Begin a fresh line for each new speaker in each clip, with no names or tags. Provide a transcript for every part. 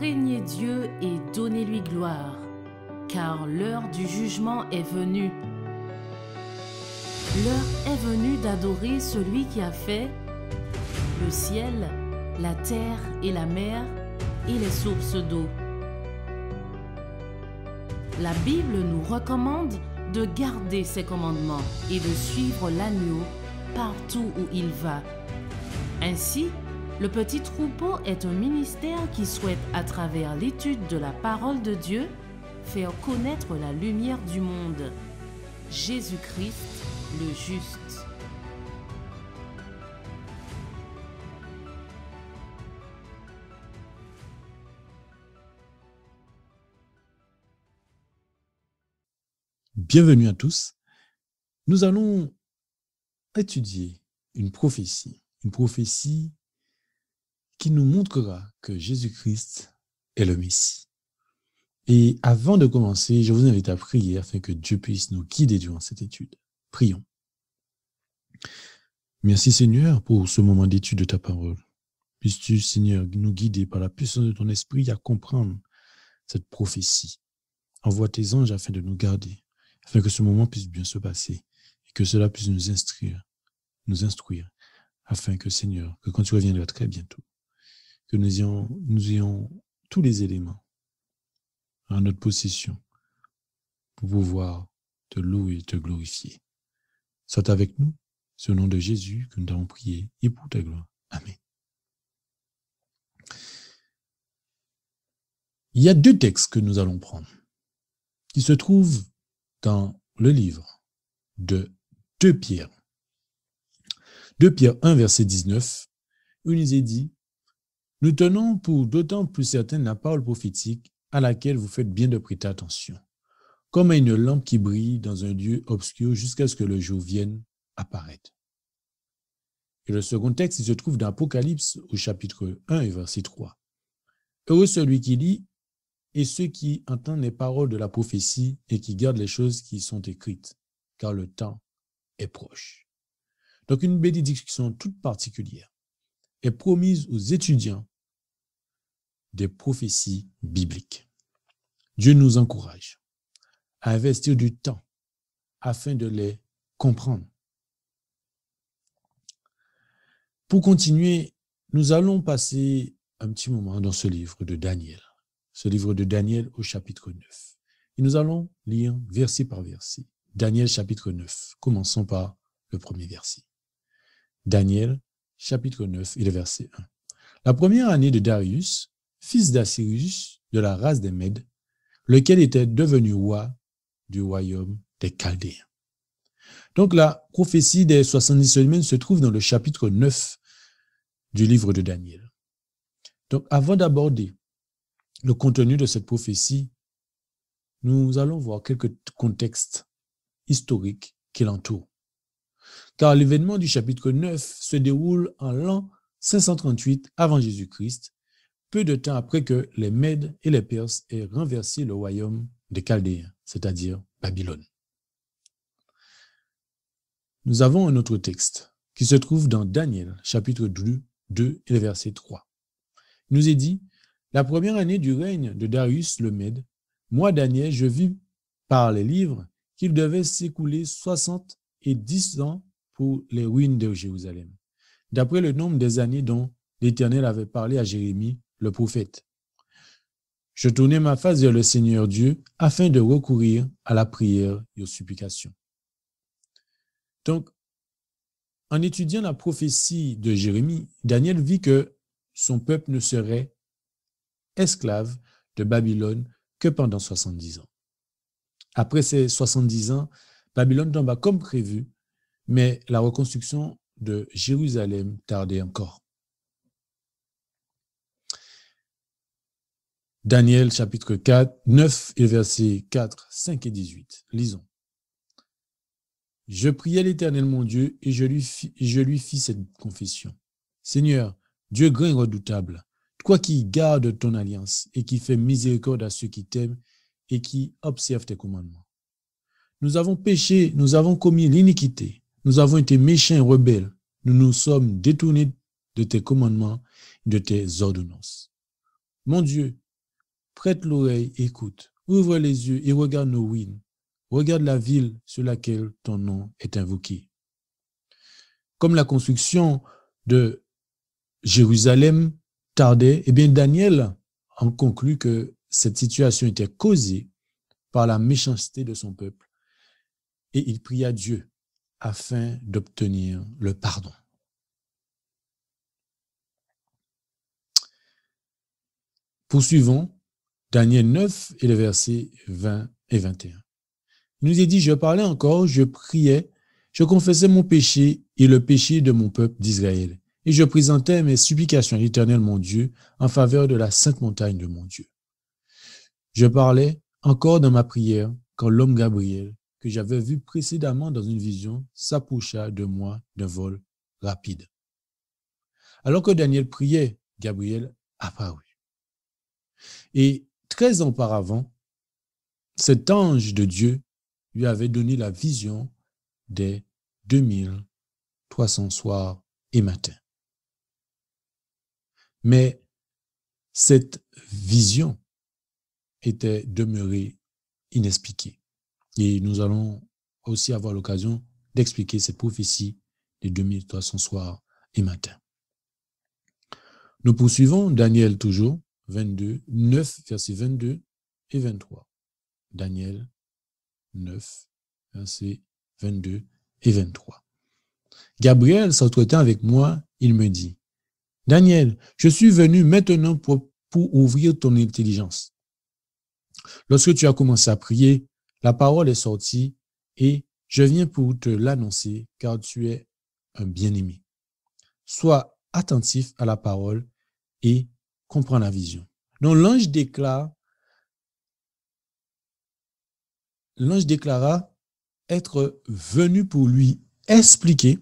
Craignez Dieu et donnez-lui gloire, car l'heure du jugement est venue. L'heure est venue d'adorer celui qui a fait le ciel, la terre et la mer et les sources d'eau. La Bible nous recommande de garder ses commandements et de suivre l'agneau partout où il va. Ainsi, le petit troupeau est un ministère qui souhaite, à travers l'étude de la parole de Dieu, faire connaître la lumière du monde, Jésus-Christ le juste.
Bienvenue à tous. Nous allons étudier une prophétie qui nous montrera que Jésus-Christ est le Messie. Et avant de commencer, je vous invite à prier afin que Dieu puisse nous guider durant cette étude. Prions. Merci Seigneur pour ce moment d'étude de ta parole. Puisses-tu, Seigneur, nous guider par la puissance de ton esprit à comprendre cette prophétie. Envoie tes anges afin de nous garder, afin que ce moment puisse bien se passer et que cela puisse nous instruire, afin que, Seigneur, que quand tu reviendras très bientôt, que nous ayons tous les éléments en notre possession pour pouvoir te louer et te glorifier. Sois avec nous, c'est au nom de Jésus que nous t'avons prié et pour ta gloire. Amen. Il y a deux textes que nous allons prendre qui se trouvent dans le livre de 2 Pierre. 2 Pierre 1, verset 19, où il nous est dit « Nous tenons pour d'autant plus certaine la parole prophétique à laquelle vous faites bien de prêter attention, comme à une lampe qui brille dans un lieu obscur jusqu'à ce que le jour vienne apparaître. » Et le second texte, il se trouve dans Apocalypse au chapitre 1 et verset 3. « Heureux celui qui lit et ceux qui entendent les paroles de la prophétie et qui gardent les choses qui sont écrites, car le temps est proche. » Donc une bénédiction toute particulière est promise aux étudiants des prophéties bibliques. Dieu nous encourage à investir du temps afin de les comprendre. Pour continuer, nous allons passer un petit moment dans ce livre de Daniel. Ce livre de Daniel au chapitre 9. Et nous allons lire verset par verset. Daniel chapitre 9. Commençons par le premier verset. Daniel chapitre 9 et le verset 1. La première année de Darius, fils d'Assyrus, de la race des Mèdes, lequel était devenu roi du royaume des Chaldéens. Donc la prophétie des 70 semaines se trouve dans le chapitre 9 du livre de Daniel. Donc avant d'aborder le contenu de cette prophétie, nous allons voir quelques contextes historiques qui l'entourent. Car l'événement du chapitre 9 se déroule en l'an 538 avant Jésus-Christ, peu de temps après que les Mèdes et les Perses aient renversé le royaume des Chaldéens, c'est-à-dire Babylone. Nous avons un autre texte qui se trouve dans Daniel, chapitre 2 et le verset 3. Il nous est dit, la première année du règne de Darius le Mède, moi Daniel, je vis par les livres qu'il devait s'écouler 70 ans pour les ruines de Jérusalem, d'après le nombre des années dont l'Éternel avait parlé à Jérémie, le prophète. Je tournai ma face vers le Seigneur Dieu afin de recourir à la prière et aux supplications. Donc, en étudiant la prophétie de Jérémie, Daniel vit que son peuple ne serait esclave de Babylone que pendant 70 ans. Après ces 70 ans, Babylone tomba comme prévu, mais la reconstruction de Jérusalem tardait encore. Daniel chapitre 9 et versets 4, 5 et 18. Lisons. Je priai l'Éternel mon Dieu et je lui fis cette confession. Seigneur, Dieu grand et redoutable, toi qui gardes ton alliance et qui fais miséricorde à ceux qui t'aiment et qui observent tes commandements. Nous avons péché, nous avons commis l'iniquité, nous avons été méchants et rebelles, nous nous sommes détournés de tes commandements et de tes ordonnances. Mon Dieu, prête l'oreille, écoute, ouvre les yeux et regarde nos ruines. Regarde la ville sur laquelle ton nom est invoqué. Comme la construction de Jérusalem tardait, eh bien Daniel en conclut que cette situation était causée par la méchanceté de son peuple et il pria Dieu afin d'obtenir le pardon. Poursuivons Daniel 9 et les versets 20 et 21. Il nous est dit, je parlais encore, je priais, je confessais mon péché et le péché de mon peuple d'Israël. Et je présentais mes supplications à l'Éternel mon Dieu en faveur de la sainte montagne de mon Dieu. Je parlais encore dans ma prière quand l'homme Gabriel, que j'avais vu précédemment dans une vision, s'approcha de moi d'un vol rapide. Alors que Daniel priait, Gabriel apparut. Et 13 ans auparavant, cet ange de Dieu lui avait donné la vision des 2300 soirs et matins. Mais cette vision était demeurée inexpliquée. Et nous allons aussi avoir l'occasion d'expliquer cette prophétie des 2300 soirs et matins. Nous poursuivons Daniel toujours, 9, versets 22 et 23. Daniel 9, versets 22 et 23. Gabriel s'entretint avec moi, il me dit, Daniel, je suis venu maintenant pour ouvrir ton intelligence. Lorsque tu as commencé à prier, la parole est sortie et je viens pour te l'annoncer car tu es un bien-aimé. Sois attentif à la parole et comprends la vision. Donc l'ange déclara être venu pour lui expliquer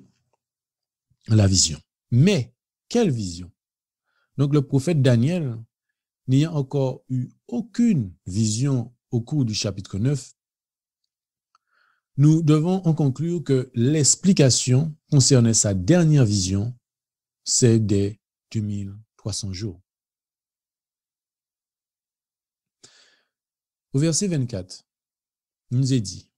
la vision. Mais quelle vision? Donc le prophète Daniel, n'ayant encore eu aucune vision au cours du chapitre 9, nous devons en conclure que l'explication concernant sa dernière vision, c'est des 2300 jours. Au verset 24, il nous est dit,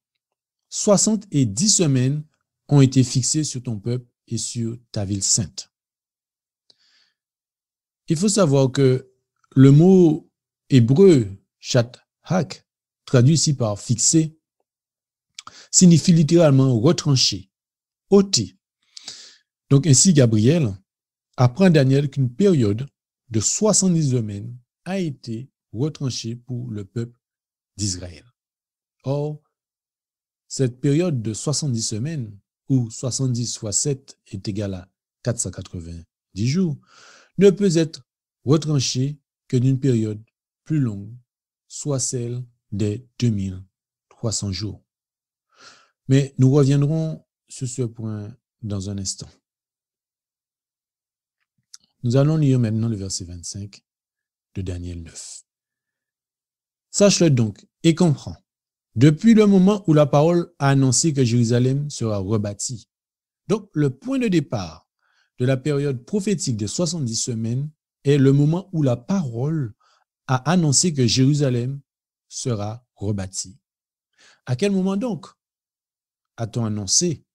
70 semaines ont été fixées sur ton peuple et sur ta ville sainte. Il faut savoir que le mot hébreu shathak, traduit ici par fixé, signifie littéralement retranché, ôté. Donc ainsi Gabriel apprend à Daniel qu'une période de 70 semaines a été retranchée pour le peuple d'Israël. Or, cette période de 70 semaines, où 70 fois 7 est égal à 490 jours, ne peut être retranchée que d'une période plus longue, soit celle des 2300 jours. Mais nous reviendrons sur ce point dans un instant. Nous allons lire maintenant le verset 25 de Daniel 9. Sache-le donc et comprends. Depuis le moment où la parole a annoncé que Jérusalem sera rebâtie. Donc, le point de départ de la période prophétique des 70 semaines est le moment où la parole a annoncé que Jérusalem sera rebâtie. À quel moment donc a-t-on annoncé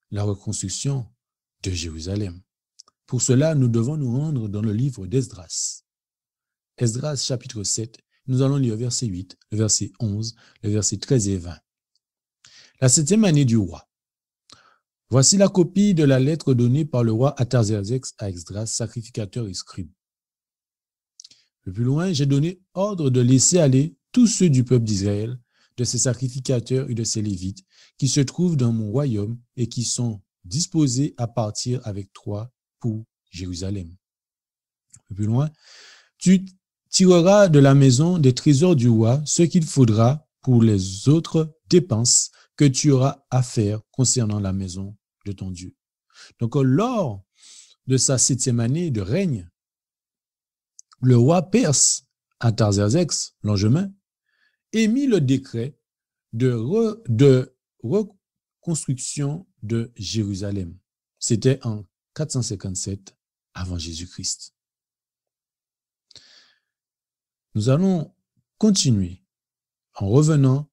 la reconstruction de Jérusalem? Pour cela, nous devons nous rendre dans le livre d'Esdras. Esdras chapitre 7, nous allons lire verset 8, le verset 11, le verset 13 et 20. La 7e année du roi. Voici la copie de la lettre donnée par le roi Artaxerxès à Esdras, sacrificateur et scribe. Le plus loin, j'ai donné ordre de laisser aller tous ceux du peuple d'Israël, de ses sacrificateurs et de ses lévites, qui se trouvent dans mon royaume et qui sont disposés à partir avec toi pour Jérusalem. Le plus loin, tu tireras de la maison des trésors du roi ce qu'il faudra pour les autres dépenses que tu auras à faire concernant la maison de ton Dieu. Donc, lors de sa 7e année de règne, le roi perse Artaxerxès, Langevin, émit le décret de reconstruction de Jérusalem. C'était en 457 avant Jésus-Christ. Nous allons continuer en revenant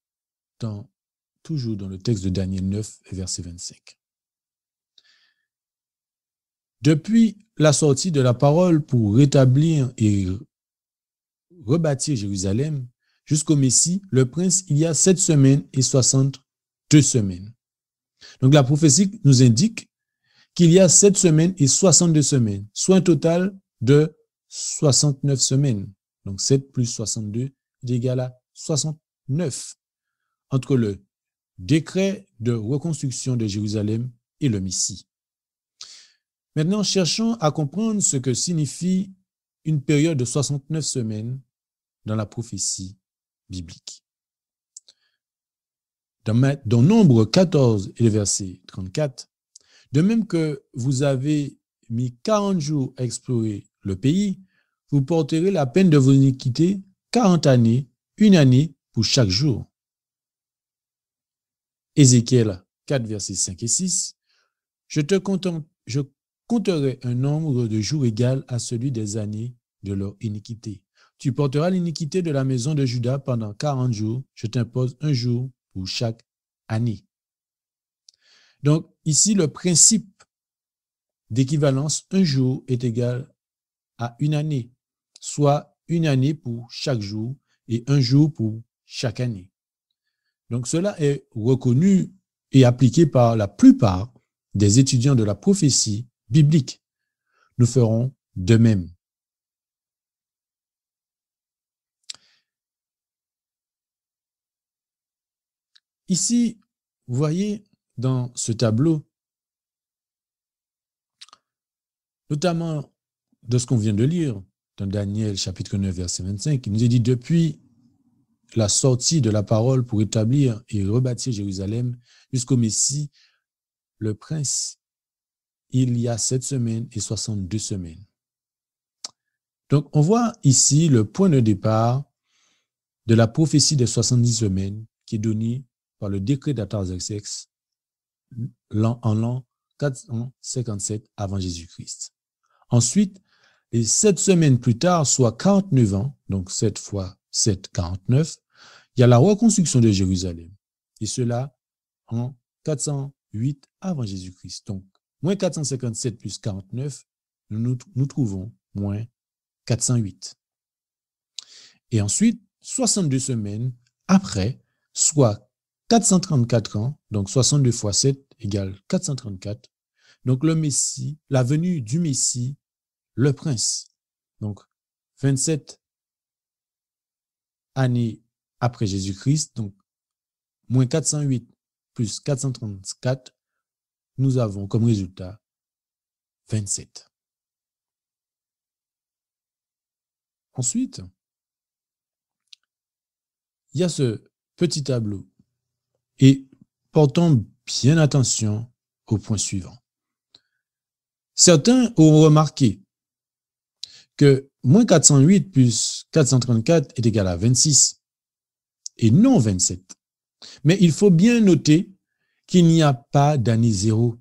toujours dans le texte de Daniel 9, verset 25. Depuis la sortie de la parole pour rétablir et rebâtir Jérusalem jusqu'au Messie, le prince, il y a 7 semaines et 62 semaines. Donc la prophétie nous indique qu'il y a 7 semaines et 62 semaines, soit un total de 69 semaines. Donc 7 plus 62 est égal à 69 entre le décret de reconstruction de Jérusalem et le Messie. Maintenant, cherchons à comprendre ce que signifie une période de 69 semaines dans la prophétie biblique. Dans Nombre 14 et le verset 34, de même que vous avez mis 40 jours à explorer le pays, vous porterez la peine de vos iniquités 40 années, une année pour chaque jour. Ézéchiel 4, versets 5 et 6, je compterai un nombre de jours égal à celui des années de leur iniquité. Tu porteras l'iniquité de la maison de Juda pendant 40 jours. Je t'impose un jour pour chaque année. Donc, ici, le principe d'équivalence, un jour est égal à une année, soit une année pour chaque jour et un jour pour chaque année. Donc, cela est reconnu et appliqué par la plupart des étudiants de la prophétie biblique. Nous ferons de même. Ici, vous voyez dans ce tableau, notamment de ce qu'on vient de lire dans Daniel chapitre 9, verset 25, il nous est dit depuis la sortie de la parole pour établir et rebâtir Jérusalem jusqu'au Messie, le prince, il y a 7 semaines et 62 semaines. Donc, on voit ici le point de départ de la prophétie des 70 semaines qui est donnée par le décret d'Artaxerxès en l'an 457 avant Jésus-Christ. Ensuite, les 7 semaines plus tard, soit 49 ans, donc 7 fois 7, 49, il y a la reconstruction de Jérusalem. Et cela en 408 avant Jésus-Christ. Donc, moins 457 plus 49, nous trouvons moins 408. Et ensuite, 62 semaines après, soit 434 ans, donc 62 fois 7 égale 434. Donc, le Messie, la venue du Messie, le prince. Donc, 27 années après Jésus-Christ, donc moins 408 plus 434, nous avons comme résultat 27. Ensuite, il y a ce petit tableau et portons bien attention au point suivant. Certains auront remarqué que moins 408 plus 434 est égal à 26 et non 27. Mais il faut bien noter qu'il n'y a pas d'année zéro.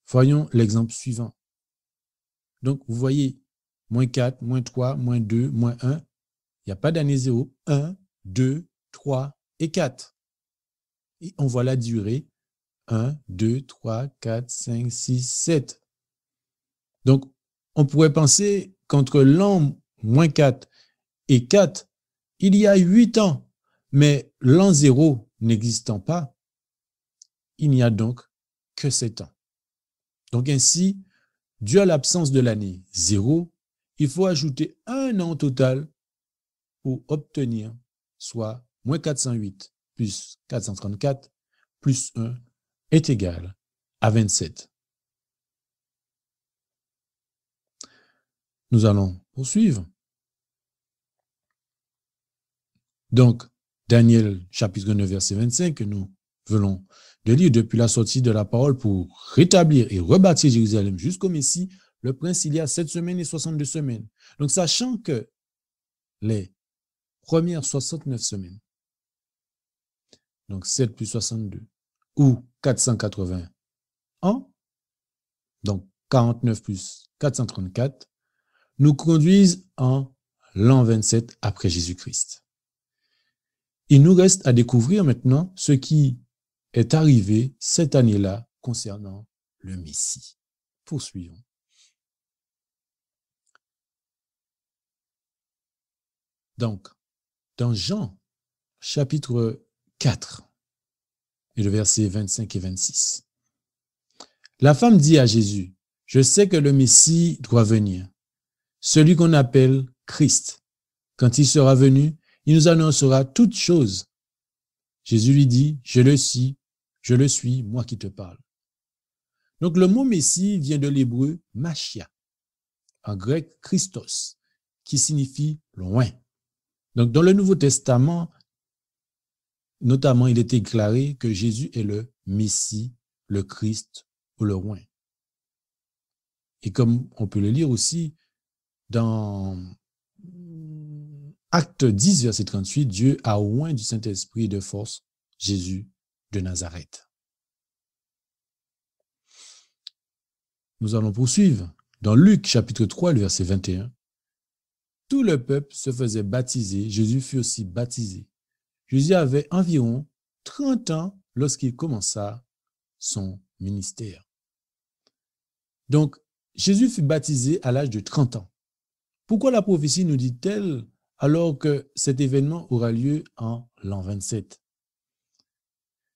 Voyons l'exemple suivant. Donc, vous voyez, moins 4, moins 3, moins 2, moins 1. Il n'y a pas d'année zéro. 1, 2, 3 et 4. Et on voit la durée. 1, 2, 3, 4, 5, 6, 7. Donc, on pourrait penser qu'entre l'an moins 4 et 4, il y a 8 ans. Mais l'an 0 n'existant pas, il n'y a donc que 7 ans. Donc ainsi, dû à l'absence de l'année 0, il faut ajouter un an total pour obtenir soit moins 408 plus 434 plus 1 est égal à 27. Nous allons poursuivre. Donc, Daniel chapitre 9 verset 25 que nous venons de lire depuis la sortie de la parole pour rétablir et rebâtir Jérusalem jusqu'au Messie, le prince il y a 7 semaines et 62 semaines. Donc, sachant que les premières 69 semaines, donc 7 plus 62, ou 480 ans, donc 49 plus 434, nous conduisent en l'an 27 après Jésus-Christ. Il nous reste à découvrir maintenant ce qui est arrivé cette année-là concernant le Messie. Poursuivons. Donc, dans Jean, chapitre 4, et le verset 25 et 26, la femme dit à Jésus, « Je sais que le Messie doit venir, celui qu'on appelle Christ. Quand il sera venu, il nous annoncera toutes choses. » Jésus lui dit, « Je le suis, moi qui te parle. » Donc le mot Messie vient de l'hébreu Machia, en grec Christos, qui signifie loin. Donc dans le Nouveau Testament, notamment, il est déclaré que Jésus est le Messie, le Christ ou le loin. Et comme on peut le lire aussi dans Acte 10, verset 38, Dieu a oint du Saint-Esprit et de force Jésus de Nazareth. Nous allons poursuivre. Dans Luc, chapitre 3, le verset 21, tout le peuple se faisait baptiser, Jésus fut aussi baptisé. Jésus avait environ 30 ans lorsqu'il commença son ministère. Donc, Jésus fut baptisé à l'âge de 30 ans. Pourquoi la prophétie nous dit-elle alors que cet événement aura lieu en l'an 27?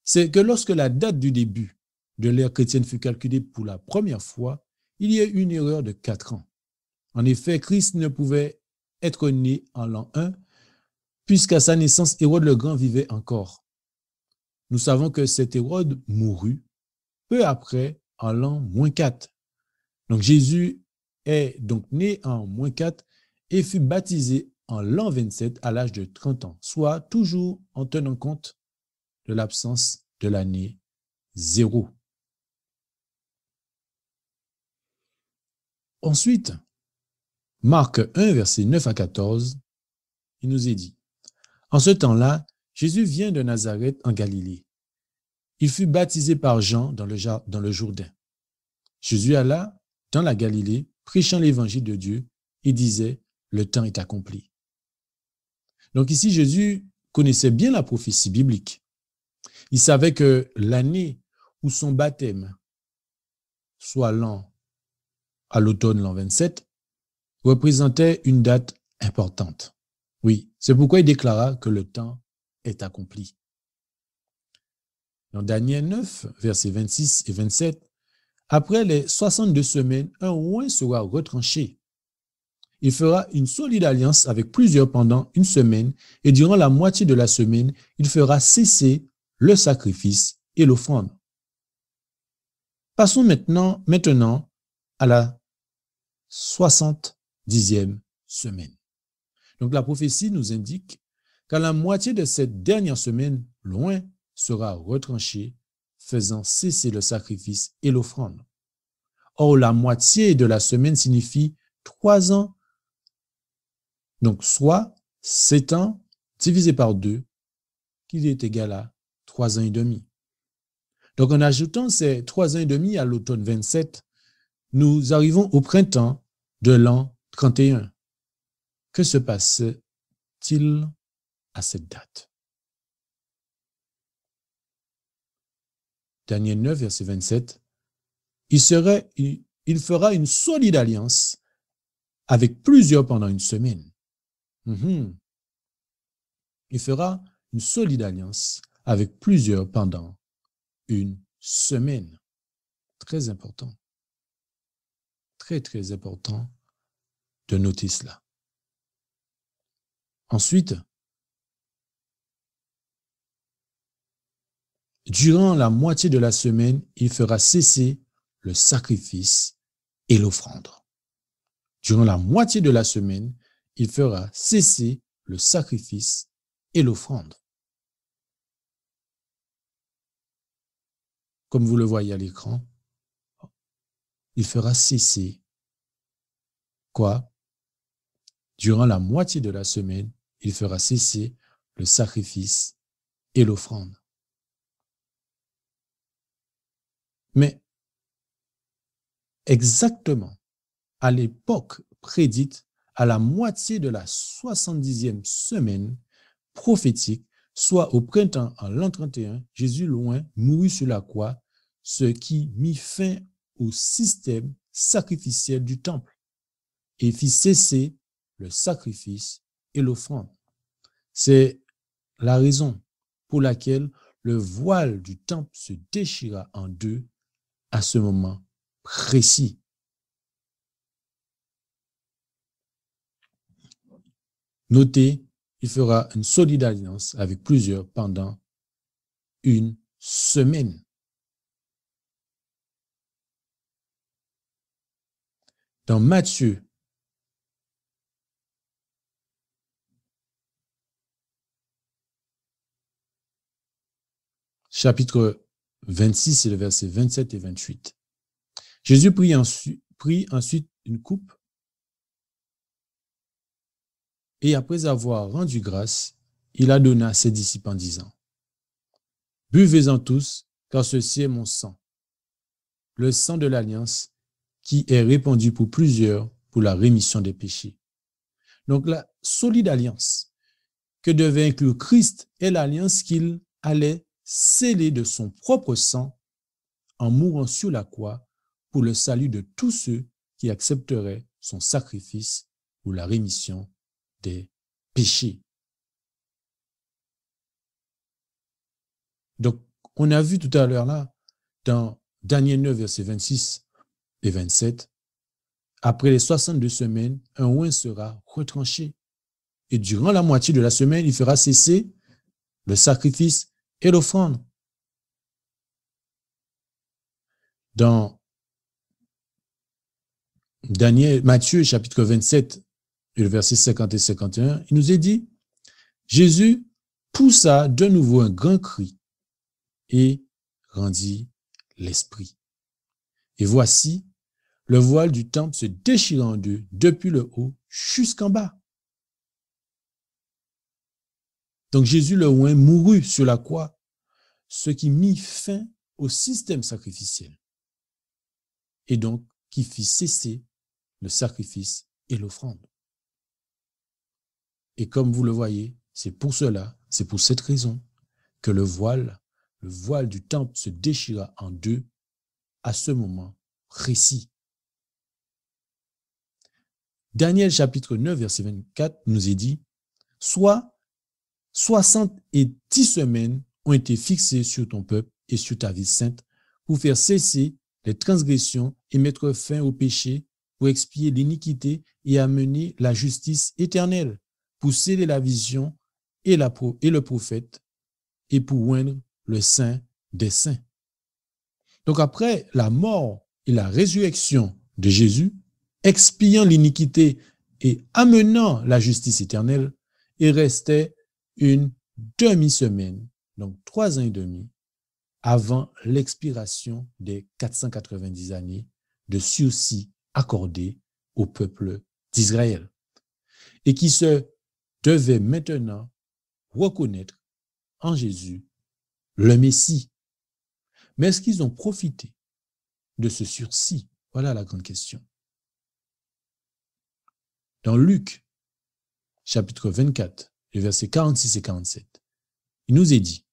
C'est que lorsque la date du début de l'ère chrétienne fut calculée pour la première fois, il y a eu une erreur de 4 ans. En effet, Christ ne pouvait être né en l'an 1, puisqu'à sa naissance, Hérode le Grand vivait encore. Nous savons que cet Hérode mourut peu après en l'an -4. Donc Jésus est donc né en -4 et fut baptisé en l'an 27 à l'âge de 30 ans, soit toujours en tenant compte de l'absence de l'année 0. Ensuite, Marc 1, verset 9 à 14, il nous est dit, « En ce temps-là, Jésus vient de Nazareth en Galilée. Il fut baptisé par Jean dans le Jourdain. Jésus alla dans la Galilée, prêchant l'évangile de Dieu, et disait, « Le temps est accompli. » Donc ici, Jésus connaissait bien la prophétie biblique. Il savait que l'année où son baptême, soit à l'automne l'an 27, représentait une date importante. Oui, c'est pourquoi il déclara que le temps est accompli. Dans Daniel 9, versets 26 et 27, après les 62 semaines, un oint sera retranché. Il fera une solide alliance avec plusieurs pendant une semaine, et durant la moitié de la semaine, il fera cesser le sacrifice et l'offrande. Passons maintenant à la 70e semaine. Donc la prophétie nous indique qu'à la moitié de cette dernière semaine, l'oint sera retranché, faisant cesser le sacrifice et l'offrande. Or, la moitié de la semaine signifie 3 ans, donc soit 7 ans divisé par 2, qui est égal à 3 ans et demi. Donc, en ajoutant ces 3 ans et demi à l'automne 27, nous arrivons au printemps de l'an 31. Que se passe-t-il à cette date? Daniel 9, verset 27. Il fera une solide alliance avec plusieurs pendant une semaine. Il fera une solide alliance avec plusieurs pendant une semaine. Très important. Très, très important de noter cela. Ensuite, durant la moitié de la semaine, il fera cesser le sacrifice et l'offrande. Durant la moitié de la semaine, il fera cesser le sacrifice et l'offrande. Comme vous le voyez à l'écran, il fera cesser quoi? Durant la moitié de la semaine, il fera cesser le sacrifice et l'offrande. Mais exactement à l'époque prédite, à la moitié de la 70e semaine prophétique, soit au printemps en l'an 31, Jésus loin mourut sur la croix, ce qui mit fin au système sacrificiel du temple et fit cesser le sacrifice et l'offrande. C'est la raison pour laquelle le voile du temple se déchira en deux à ce moment précis. Notez, il fera une solide alliance avec plusieurs pendant une semaine. Dans Matthieu, chapitre 26 et le verset 27 et 28, Jésus prit ensuite une coupe et après avoir rendu grâce, il la donna à ses disciples en disant: buvez-en tous, car ceci est mon sang, le sang de l'alliance qui est répandu pour plusieurs pour la rémission des péchés. Donc la solide alliance que devait inclure Christ est l'alliance qu'il allait sceller de son propre sang en mourant sur la croix pour le salut de tous ceux qui accepteraient son sacrifice pour la rémission des péchés. Donc, on a vu tout à l'heure là, dans Daniel 9, versets 26 et 27, après les 62 semaines, un oint sera retranché. Et durant la moitié de la semaine, il fera cesser le sacrifice et l'offrande. Dans Matthieu chapitre 27, et le verset 50 et 51, il nous est dit: Jésus poussa de nouveau un grand cri et rendit l'esprit. Et voici, le voile du temple se déchira en deux, depuis le haut jusqu'en bas. Donc Jésus le oint mourut sur la croix, ce qui mit fin au système sacrificiel et donc qui fit cesser le sacrifice et l'offrande. Et comme vous le voyez, c'est pour cette raison que le voile du temple se déchira en deux à ce moment précis. Daniel chapitre 9, verset 24 nous est dit: soit 70 semaines ont été fixées sur ton peuple et sur ta ville sainte pour faire cesser les transgressions et mettre fin au péché, pour expier l'iniquité et amener la justice éternelle, pour sceller la vision et le prophète, et pour oindre le saint des saints. Donc après la mort et la résurrection de Jésus, expiant l'iniquité et amenant la justice éternelle, il restait une demi-semaine, donc 3 ans et demi, avant l'expiration des 490 années de sursis accordés au peuple d'Israël, et qui se devait maintenant reconnaître en Jésus le Messie. Mais est-ce qu'ils ont profité de ce sursis? Voilà la grande question. Dans Luc, chapitre 24, les versets 46 et 47, il nous est dit: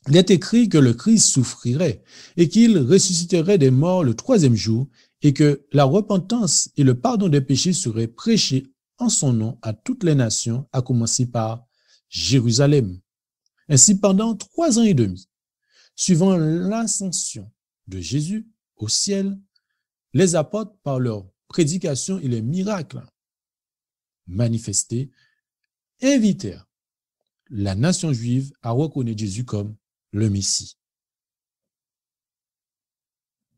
il est écrit que le Christ souffrirait et qu'il ressusciterait des morts le 3e jour, et que la repentance et le pardon des péchés seraient prêchés en son nom à toutes les nations, à commencer par Jérusalem. Ainsi, pendant 3 ans et demi, suivant l'ascension de Jésus au ciel, les apôtres, par leur prédication et les miracles manifestés, invitèrent la nation juive à reconnaître Jésus comme le Messie.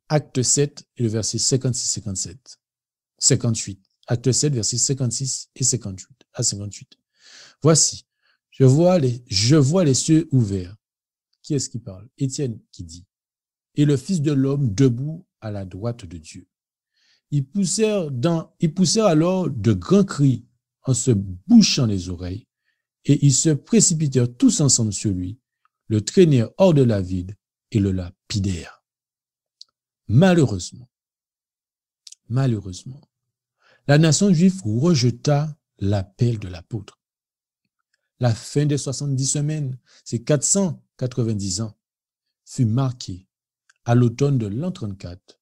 Acte 7 et le verset 58. Acte 7, versets 56 et 58 à 58. Voici, je vois les cieux ouverts. Qui est-ce qui parle? Étienne qui dit: et le Fils de l'homme debout à la droite de Dieu. Ils poussèrent alors de grands cris en se bouchant les oreilles, et ils se précipitèrent tous ensemble sur lui, le traînèrent hors de la ville et le lapidèrent. Malheureusement, la nation juive rejeta l'appel de l'apôtre. La fin des 70 semaines, ces 490 ans, fut marquée à l'automne de l'an 34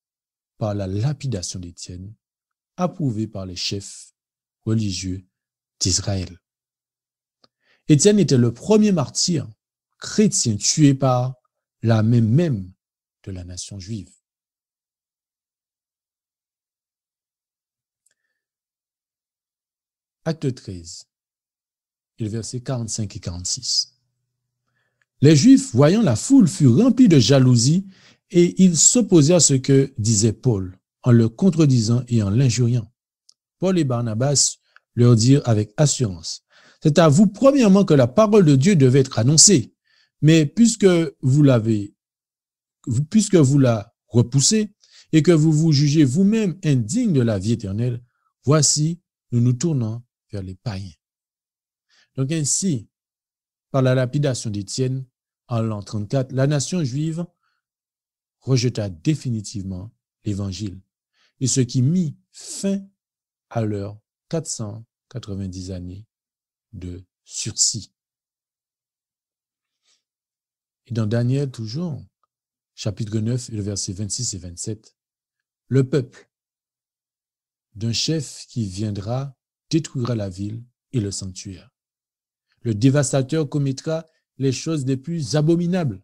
par la lapidation d'Étienne, approuvée par les chefs religieux d'Israël. Étienne était le premier martyr chrétien tué par la main même de la nation juive. Acte 13, et versets 45 et 46. Les Juifs, voyant la foule, furent remplis de jalousie et ils s'opposaient à ce que disait Paul, en le contredisant et en l'injuriant. Paul et Barnabas leur dirent avec assurance: c'est à vous premièrement que la parole de Dieu devait être annoncée, mais puisque vous la repoussez et que vous vous jugez vous-même indigne de la vie éternelle, voici, nous nous tournons vers les païens. Donc ainsi, par la lapidation d'Étienne en l'an 34, la nation juive rejeta définitivement l'évangile, et ce qui mit fin à leurs 490 années de sursis. Et dans Daniel, toujours, chapitre 9, et le verset 26 et 27, le peuple d'un chef qui viendra détruira la ville et le sanctuaire. Le dévastateur commettra les choses les plus abominables.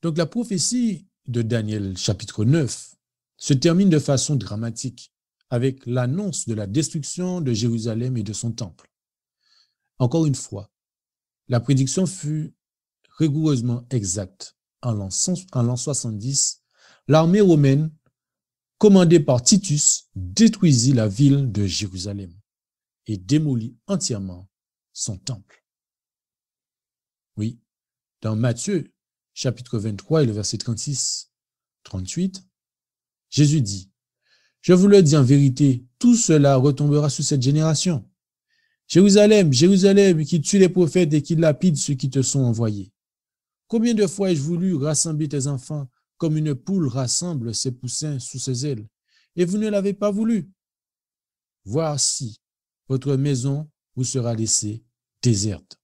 Donc la prophétie de Daniel, chapitre 9, se termine de façon dramatique avec l'annonce de la destruction de Jérusalem et de son temple. Encore une fois, la prédiction fut rigoureusement exacte. En l'an 70, l'armée romaine, commandée par Titus, détruisit la ville de Jérusalem et démolit entièrement son temple. Oui, dans Matthieu, chapitre 23 et le verset 36-38, Jésus dit: je vous le dis en vérité, tout cela retombera sur cette génération. Jérusalem, Jérusalem, qui tue les prophètes et qui lapide ceux qui te sont envoyés. Combien de fois ai-je voulu rassembler tes enfants comme une poule rassemble ses poussins sous ses ailes, et vous ne l'avez pas voulu. Voici, votre maison vous sera laissée déserte.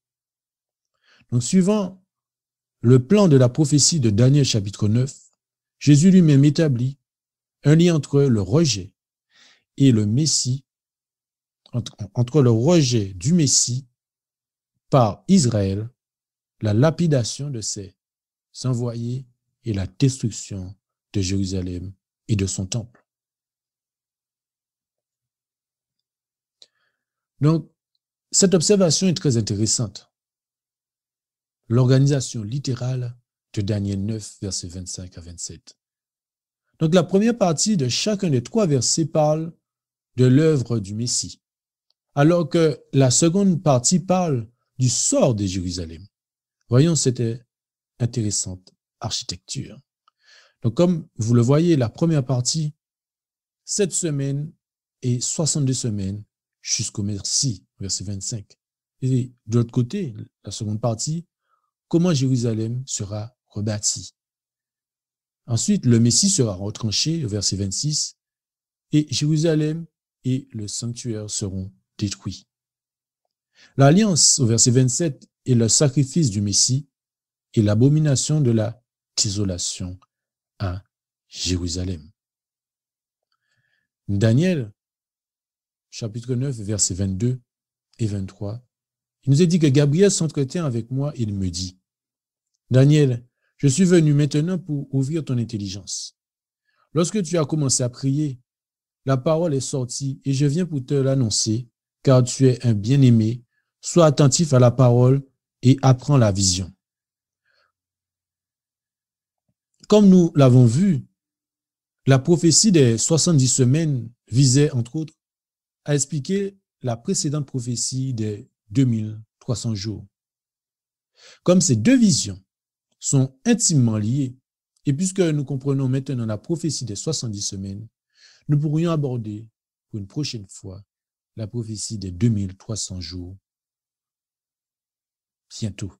Donc, suivant le plan de la prophétie de Daniel chapitre 9, Jésus lui-même établit un lien entre le rejet et le Messie, entre le rejet du Messie par Israël, la lapidation de ses envoyés et la destruction de Jérusalem et de son temple. Donc, cette observation est très intéressante. L'organisation littérale de Daniel 9, versets 25 à 27. Donc, la première partie de chacun des 3 versets parle de l'œuvre du Messie, alors que la seconde partie parle du sort de Jérusalem. Voyons cette intéressante architecture. Donc, comme vous le voyez, la première partie, 7 semaines et 62 semaines jusqu'au Messie, verset 25. Et de l'autre côté, la seconde partie, comment Jérusalem sera rebâtie. Ensuite, le Messie sera retranché, verset 26, et Jérusalem et le sanctuaire seront détruits. L'alliance, au verset 27, est le sacrifice du Messie et l'abomination de la désolation à Jérusalem. Daniel, chapitre 9, versets 22 et 23, il nous est dit que Gabriel s'entretient avec moi et il me dit: Daniel, je suis venu maintenant pour ouvrir ton intelligence. Lorsque tu as commencé à prier, la parole est sortie et je viens pour te l'annoncer, car tu es un bien-aimé. Sois attentif à la parole et apprends la vision. Comme nous l'avons vu, la prophétie des 70 semaines visait, entre autres, à expliquer la précédente prophétie des 2300 jours. Comme ces 2 visions sont intimement liées, et puisque nous comprenons maintenant la prophétie des 70 semaines, nous pourrions aborder pour une prochaine fois la prophétie des 2300 jours bientôt.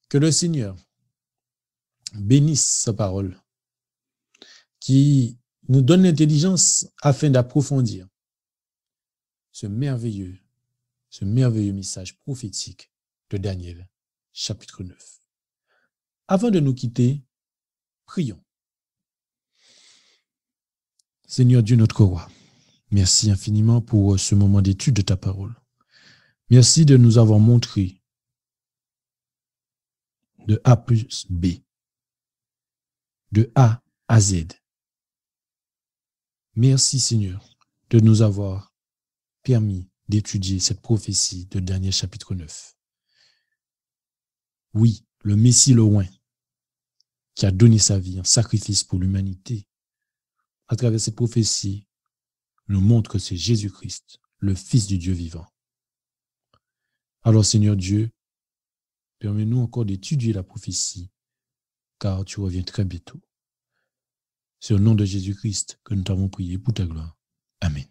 Que le Seigneur bénisse sa parole qui nous donne l'intelligence afin d'approfondir ce merveilleux message prophétique de Daniel, chapitre 9. Avant de nous quitter, prions. Seigneur Dieu, notre roi, merci infiniment pour ce moment d'étude de ta parole. Merci de nous avoir montré de A plus B, de A à Z. Merci Seigneur de nous avoir permis d'étudier cette prophétie de Daniel chapitre 9. Oui, le Messie le oint, qui a donné sa vie en sacrifice pour l'humanité, à travers cette prophétie, nous montre que c'est Jésus-Christ, le Fils du Dieu vivant. Alors Seigneur Dieu, permets-nous encore d'étudier la prophétie, car tu reviens très bientôt. C'est au nom de Jésus-Christ que nous t'avons prié pour ta gloire. Amen.